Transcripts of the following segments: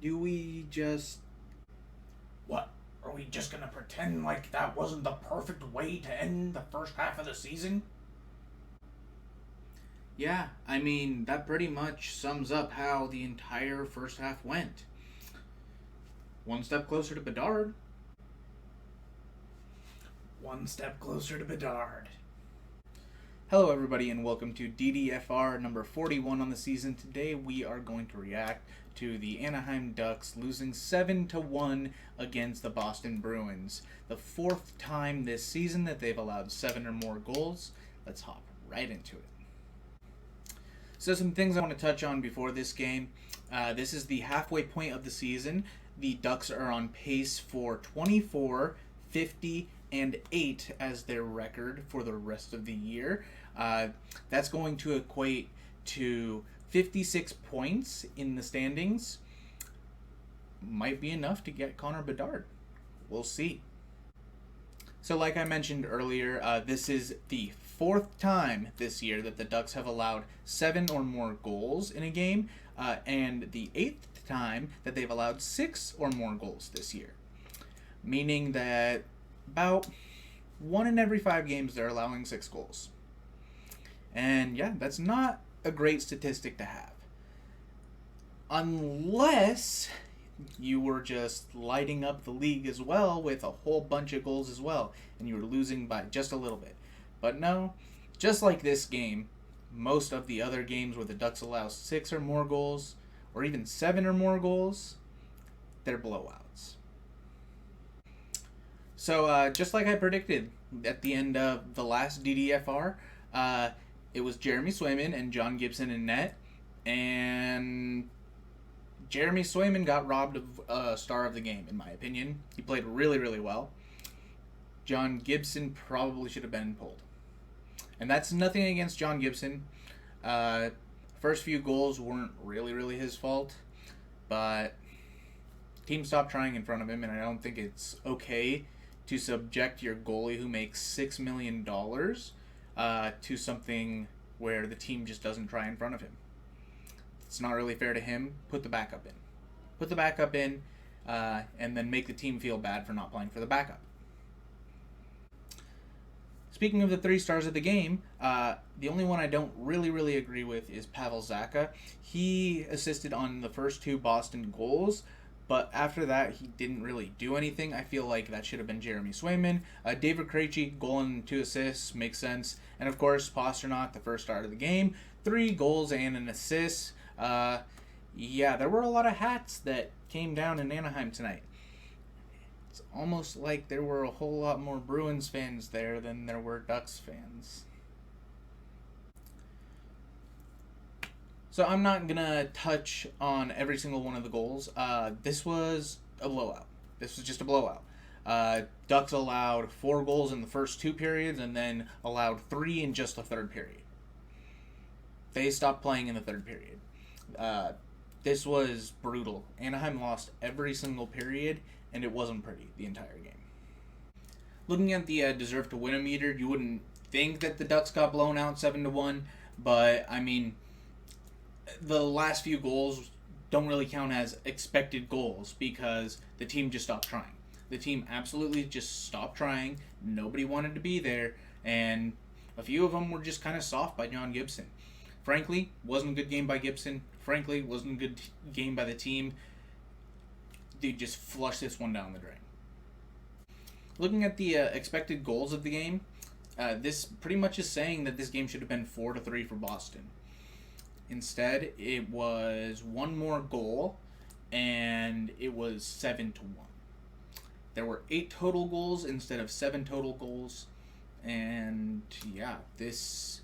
do we just... What? Are we just gonna pretend like that wasn't the perfect way to end the first half of the season? Yeah, I mean, that pretty much sums up how the entire first half went. One step closer to Bedard. One step closer to Bedard. Hello, everybody, and welcome to DDFR number 41 on the season. Today, we are going to react to the Anaheim Ducks losing 7-1 against the Boston Bruins. The fourth time this season that they've allowed 7 or more goals. Let's hop right into it. So some things I want to touch on before this game. This is the halfway point of the season. The Ducks are on pace for 24, 50, and 8 as their record for the rest of the year. That's going to equate to 56 points in the standings. Might be enough to get Connor Bedard. We'll see. So like I mentioned earlier, this is the fourth time this year that the Ducks have allowed 7 or more goals in a game, and the 8th time that they've allowed 6 or more goals this year. Meaning that about 1 in every 5 games they're allowing 6 goals. And yeah, that's not a great statistic to have. Unless you were just lighting up the league as well with a whole bunch of goals as well, and you were losing by just a little bit. But no, just like this game, most of the other games where the Ducks allow 6 or more goals, or even 7 or more goals, they're blowouts. So just like I predicted at the end of the last DDFR, it was Jeremy Swayman and John Gibson in net, and Jeremy Swayman got robbed of star of the game, in my opinion. He played really, really well. John Gibson probably should have been pulled. And that's nothing against John Gibson. First few goals weren't really his fault, but team stopped trying in front of him, and I don't think it's okay to subject your goalie who makes $6 million to something where the team just doesn't try in front of him. It's not really fair to him. Put the backup in. Put the backup in, and then make the team feel bad for not playing for the backup. Speaking of the 3 stars of the game, the only one I don't really agree with is Pavel Zacha. He assisted on the first 2 Boston goals, but after that, he didn't really do anything. I feel like that should have been Jeremy Swayman. David Krejci, goal and 2 assists, makes sense. And of course, Pastrnak, the first star of the game, 3 goals and an assist. Yeah, there were a lot of hats that came down in Anaheim tonight. It's almost like there were a whole lot more Bruins fans there than there were Ducks fans. So I'm not going to touch on every single one of the goals. This was a blowout. This was just a blowout. Ducks allowed 4 goals in the first 2 periods and then allowed 3 in just the third period. They stopped playing in the third period. This was brutal. Anaheim lost every single period, and it wasn't pretty the entire game. Looking at the deserve to win meter, you wouldn't think that the Ducks got blown out 7-1, but I mean, the last few goals don't really count as expected goals because the team just stopped trying. The team absolutely just stopped trying. Nobody wanted to be there, and a few of them were just kind of soft by John Gibson. Frankly, wasn't a good game by Gibson. Frankly, wasn't a good game by the team. Dude, just flush this one down the drain. Looking at the expected goals of the game, this pretty much is saying that this game should have been 4-3 for Boston. Instead, it was 1 more goal, and it was 7-1. There were 8 total goals instead of 7 total goals, and yeah, this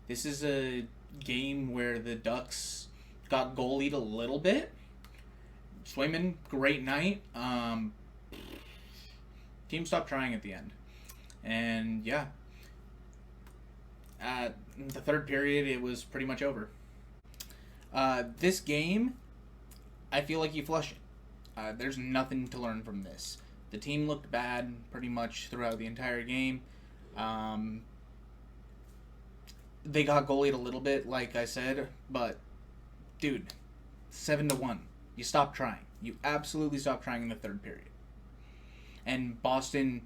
is a game where the Ducks got goalied a little bit. Swayman, great night. Team stopped trying at the end. And yeah, at the third period, it was pretty much over. This game, I feel like you flush it. There's nothing to learn from this. The team looked bad pretty much throughout the entire game. They got goalied a little bit, like I said, but dude, 7-1. You stop trying. You absolutely stop trying in the third period. And Boston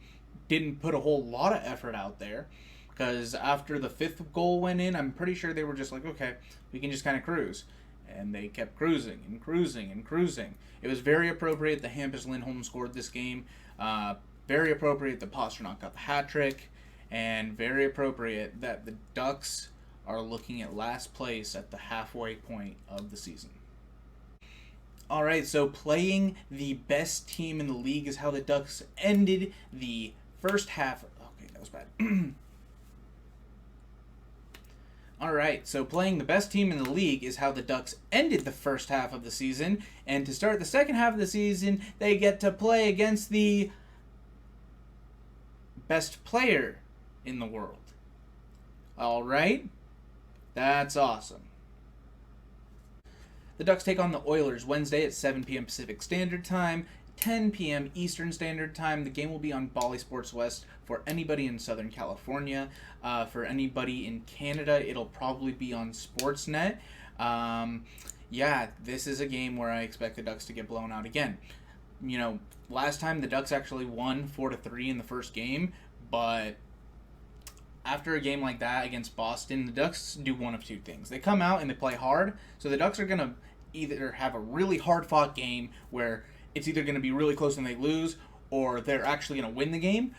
didn't put a whole lot of effort out there, because after the fifth goal went in, I'm pretty sure they were just like, okay, we can just kind of cruise. And they kept cruising and cruising and cruising. It was very appropriate that Hampus Lindholm scored this game. Very appropriate that Pastrnak got the hat trick. And very appropriate that the Ducks are looking at last place at the halfway point of the season. Alright, so playing the best team in the league is how the Ducks ended the first half. Okay, that was bad. Alright, so playing the best team in the league is how the Ducks ended the first half of the season. And to start the second half of the season, they get to play against the best player in the world. Alright? That's awesome. The Ducks take on the Oilers Wednesday at 7 p.m. Pacific Standard Time, 10 p.m. Eastern Standard Time. The game will be on Bally Sports West for anybody in Southern California. For anybody in Canada, it'll probably be on Sportsnet. Yeah, this is a game where I expect the Ducks to get blown out again. You know, last time the Ducks actually won 4-3 in the first game, but after a game like that against Boston, the Ducks do one of two things. They come out and they play hard, so the Ducks are going to either have a really hard-fought game where it's either going to be really close and they lose, or they're actually going to win the game,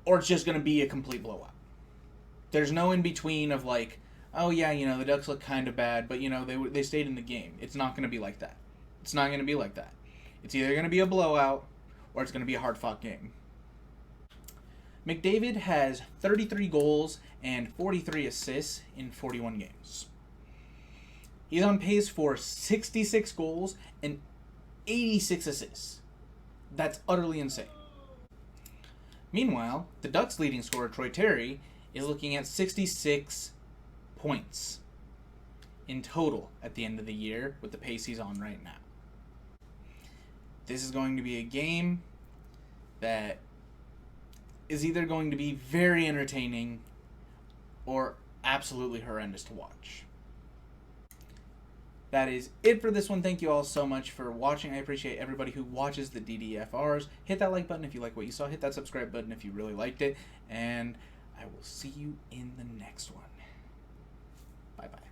or it's just going to be a complete blowout. There's no in-between of like, oh yeah, you know, the Ducks look kind of bad, but you know, they stayed in the game. It's not going to be like that. It's not going to be like that. It's either going to be a blowout, or it's going to be a hard-fought game. McDavid has 33 goals and 43 assists in 41 games. He's on pace for 66 goals and 86 assists. That's utterly insane. Meanwhile, the Ducks' leading scorer, Troy Terry, is looking at 66 points in total at the end of the year with the pace he's on right now. This is going to be a game that is either going to be very entertaining or absolutely horrendous to watch. That is it for this one. Thank you all so much for watching. I appreciate everybody who watches the DDFRs. Hit that like button if you like what you saw. Hit that subscribe button if you really liked it. And I will see you in the next one. Bye-bye.